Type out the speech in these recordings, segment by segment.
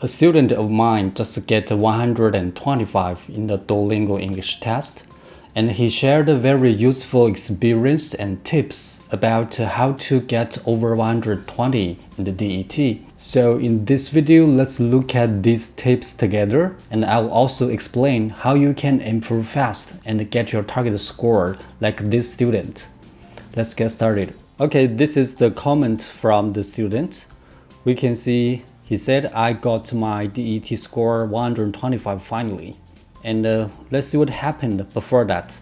A student of mine just get 125 in the Duolingo English test, and he shared a very useful experience and tips about how to get over 120 in the DET. So in this video, let's look at these tips together, and I'll also explain how you can improve fast and get your target score like this student. Let's get started. Okay, this is the comment from the student. We can see he said, I got my DET score 125 finally. And let's see what happened before that.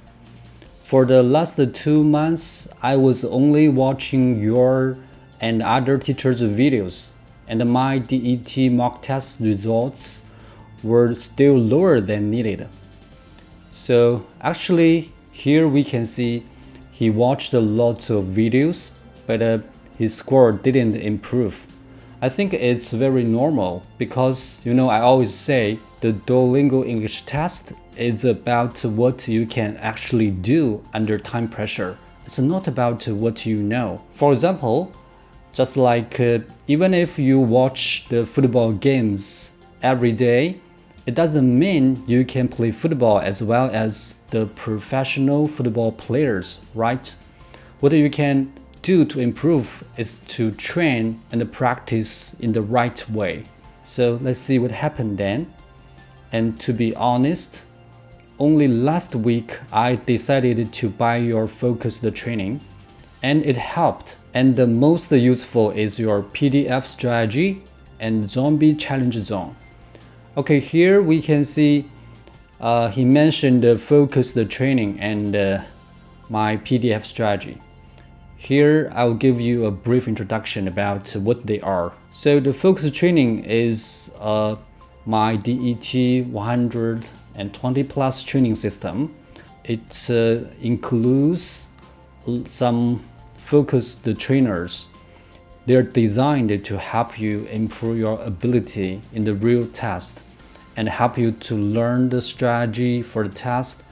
For the last 2 months, I was only watching your and other teachers' videos, and my DET mock test results were still lower than needed. So actually, here we can see he watched a lot of videos, but his score didn't improve. I think it's very normal because, I always say the Duolingo English test is about what you can actually do under time pressure. It's not about what you know. For example, just like even if you watch the football games every day, it doesn't mean you can play football as well as the professional football players, right? What you can do to improve is to train and practice in the right way. So let's see what happened then. And to be honest, only last week I decided to buy your focused training, and it helped. And the most useful is your PDF strategy and zombie challenge zone. Okay, here we can see he mentioned the focused training and my PDF strategy. Here, I'll give you a brief introduction about what they are. So the focus training is my DET 120 plus training system. It includes some focused trainers. They're designed to help you improve your ability in the real test and help you to learn the strategy for the test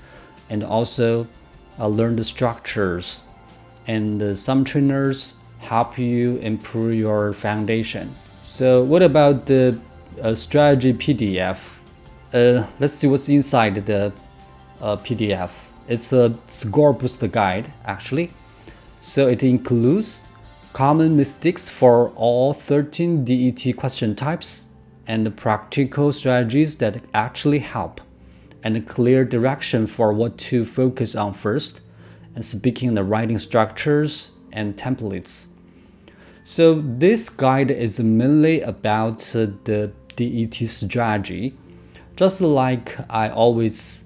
and also learn the structures. And some trainers help you improve your foundation. So what about the strategy PDF? Let's see what's inside the PDF. It's a score booster guide, actually. So it includes common mistakes for all 13 DET question types and the practical strategies that actually help, and a clear direction for what to focus on first, and speaking the writing structures and templates. So this guide is mainly about the DET strategy. Just like I always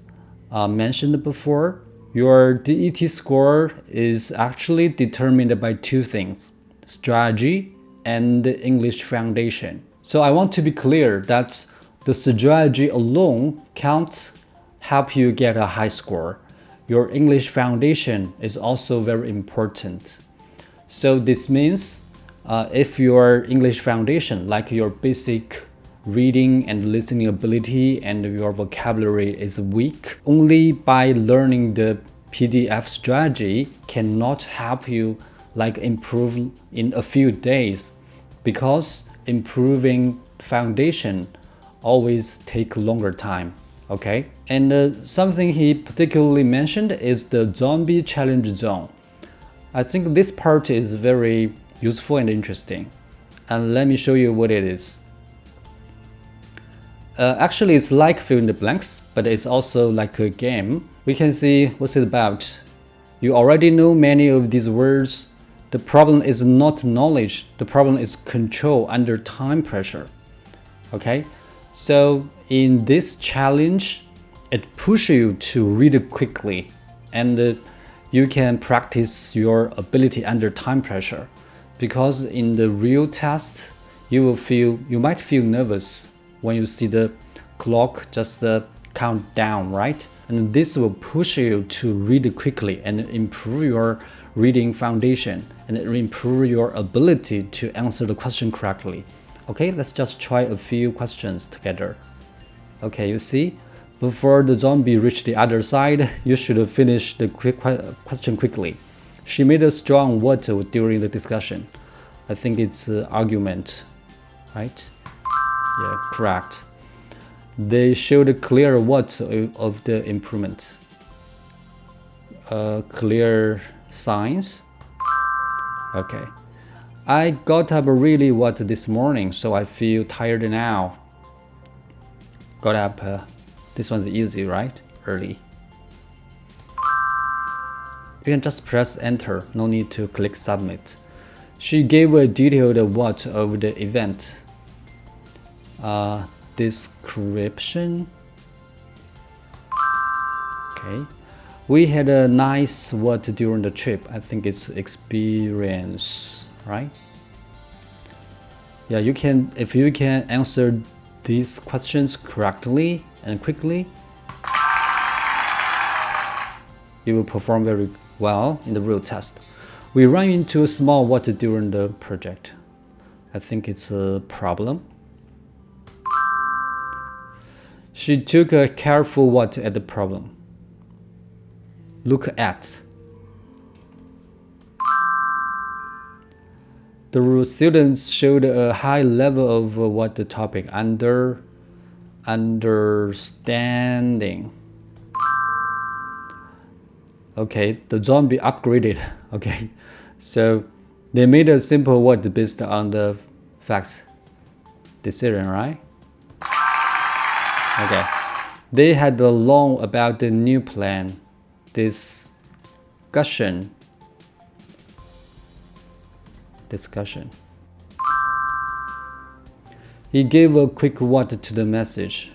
mentioned before, your DET score is actually determined by two things: strategy and the English foundation. So I want to be clear that the strategy alone can't help you get a high score. Your English foundation is also very important. So this means if your English foundation, like your basic reading and listening ability and your vocabulary is weak, only by learning the PDF strategy cannot help you improve in a few days, because improving foundation always take longer time. Okay, and something he particularly mentioned is the zombie challenge zone. I think this part is very useful and interesting, and let me show you what it is. Actually, it's like fill in the blanks, but it's also like a game. We can see what's it about. You already know many of these words. The problem is not knowledge, the problem is control under time pressure. Okay, so in this challenge, it pushes you to read quickly, and you can practice your ability under time pressure. Because in the real test, you might feel nervous when you see the clock just count down, right? And this will push you to read quickly and improve your reading foundation and improve your ability to answer the question correctly. Okay, let's just try a few questions together. Okay, you see, before the zombie reached the other side, you should finish the question quickly. She made a strong what during the discussion. I think it's argument, right? Yeah, correct. They showed clear what of the improvement. Clear signs. Okay. I got up really what this morning, so I feel tired now. Got up. This one's easy, right? Early. You can just press enter, no need to click submit. She gave a detailed what of the event. Description. Okay. We had a nice what during the trip. I think it's experience, right? Yeah, you can, if you can answer these questions correctly and quickly, you will perform very well in the real test. We run into a small what during the project. I think it's a problem. She took a careful what at the problem. Look at. The students showed a high level of what the topic understanding. Okay, the zombie upgraded. Okay, so they made a simple what based on the facts decision, right? Okay, they had a long about the new plan. Discussion. He gave a quick what to the message.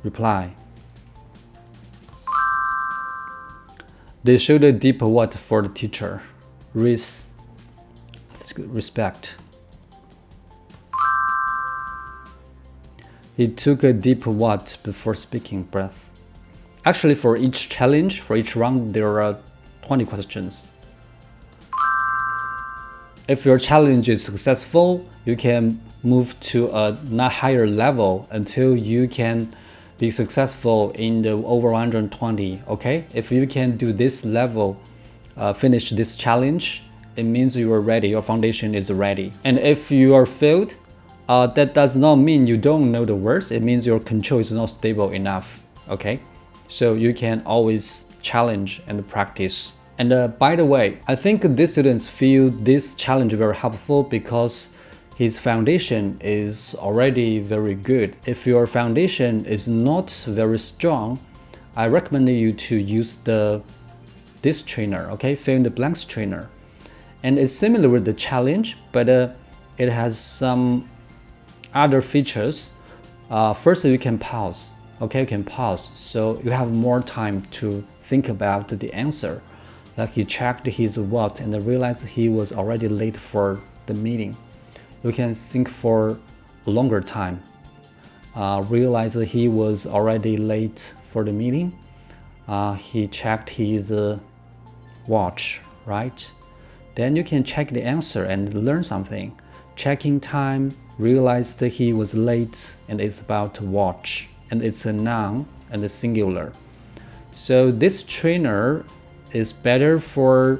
Reply. They showed a deep what for the teacher. Respect. He took a deep what before speaking. Breath. Actually, for each challenge, for each round, there are 20 questions. If your challenge is successful, you can move to a not higher level until you can be successful in the over 120, okay? If you can do this level, finish this challenge, it means you are ready, your foundation is ready. And if you are failed, that does not mean you don't know the words, it means your control is not stable enough, okay? So you can always challenge and practice. And by the way, I think these students feel this challenge very helpful because his foundation is already very good. If your foundation is not very strong, I recommend you to use this trainer, okay, fill in the blanks trainer. And it's similar with the challenge, but it has some other features. First, you can pause. Okay, you can pause, so you have more time to think about the answer. Like he checked his what and realized he was already late for the meeting. You can think for a longer time. Realize that he was already late for the meeting. He checked his watch, right? Then you can check the answer and learn something. Checking time, realize that he was late and it's about to watch. And it's a noun and a singular. So this trainer is better for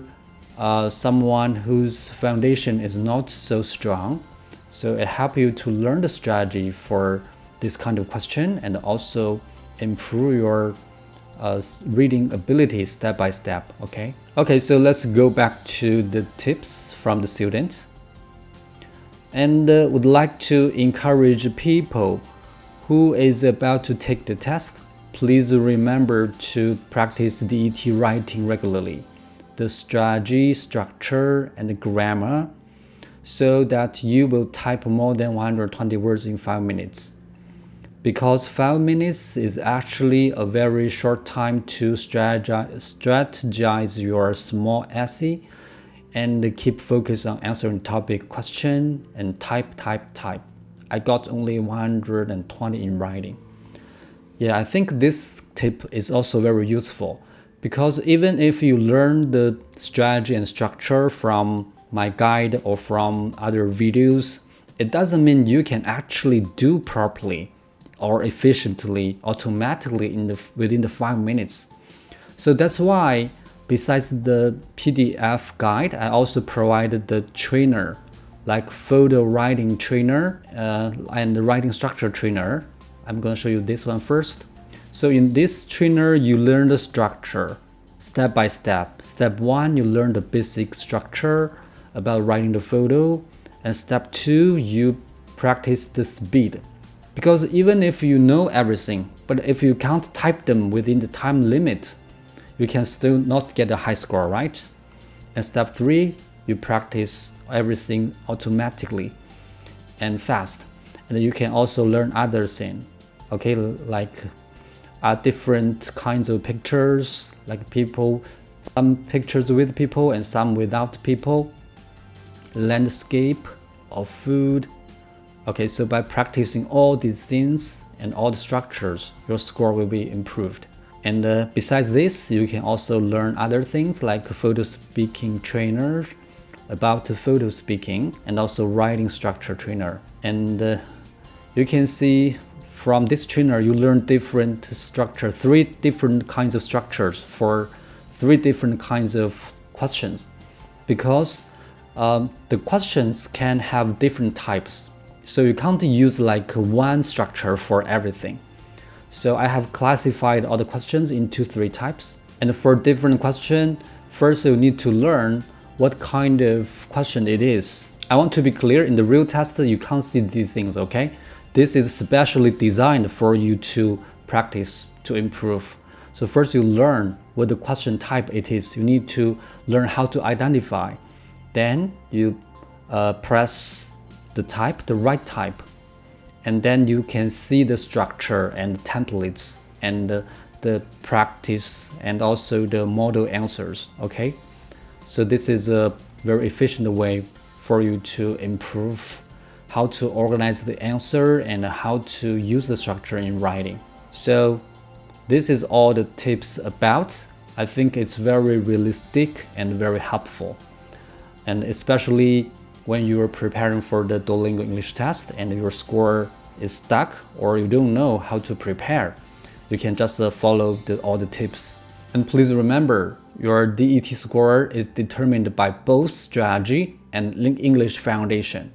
someone whose foundation is not so strong. So it helps you to learn the strategy for this kind of question and also improve your reading ability step by step, okay? Okay, so let's go back to the tips from the students. And would like to encourage people who is about to take the test. Please remember to practice DET writing regularly, the strategy, structure, and the grammar, so that you will type more than 120 words in 5 minutes. Because 5 minutes is actually a very short time to strategize your small essay and keep focus on answering topic question and type. I got only 120 in writing. Yeah, I think this tip is also very useful because even if you learn the strategy and structure from my guide or from other videos, it doesn't mean you can actually do properly or efficiently, automatically within the 5 minutes. So that's why, besides the PDF guide, I also provided the trainer like photo writing trainer and the writing structure trainer. I'm going to show you this one first. So in this trainer, you learn the structure step by step. Step 1, you learn the basic structure about writing the photo. And step 2, you practice the speed. Because even if you know everything, but if you can't type them within the time limit, you can still not get a high score, right? And step 3, you practice everything automatically and fast. And you can also learn other things, okay, like different kinds of pictures, like people, some pictures with people and some without people, landscape or food. Okay, so by practicing all these things and all the structures, your score will be improved. And besides this, you can also learn other things like photo speaking trainer, about photo speaking, and also writing structure trainer. And you can see from this trainer, you learn different structure, 3 different kinds of structures for 3 different kinds of questions. Because the questions can have different types. So you can't use like one structure for everything. So I have classified all the questions into 3 types. And for different question, first you need to learn what kind of question it is. I want to be clear, in the real test, you can't see these things, okay? This is specially designed for you to practice, to improve. So first you learn what the question type it is. You need to learn how to identify. Then you press the type, the right type. And then you can see the structure and templates and the practice and also the model answers, okay? So this is a very efficient way for you to improve how to organize the answer and how to use the structure in writing. So this is all the tips about. I think it's very realistic and very helpful. And especially when you are preparing for the Duolingo English test and your score is stuck or you don't know how to prepare, you can just follow all the tips. And please remember, your DET score is determined by both strategy and English foundation.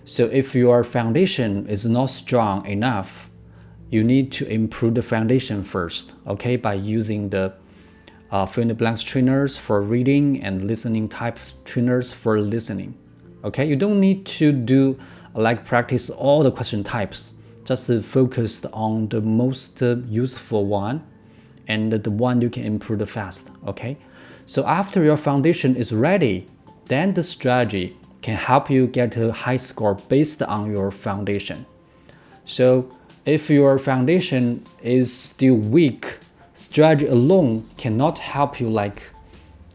So if your foundation is not strong enough, you need to improve the foundation first, okay, by using the fill in the blanks trainers for reading and listening type trainers for listening. Okay, you don't need to do like practice all the question types. Just focus on the most useful one and the one you can improve the fast. Okay, so after your foundation is ready, then the strategy can help you get a high score based on your foundation. So if your foundation is still weak, strategy alone cannot help you like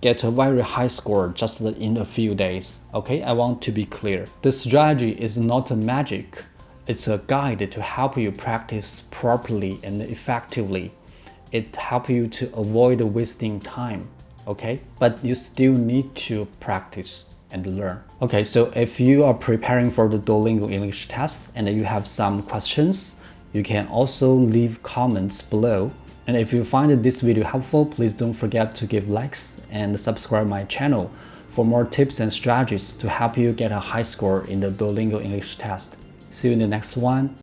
get a very high score just in a few days. Okay, I want to be clear. The strategy is not a magic. It's a guide to help you practice properly and effectively. It helps you to avoid wasting time. Okay, but you still need to practice and learn. Okay, so if you are preparing for the Duolingo English test and you have some questions, you can also leave comments below. And if you find this video helpful, please don't forget to give likes and subscribe my channel for more tips and strategies to help you get a high score in the Duolingo English test. See you in the next one.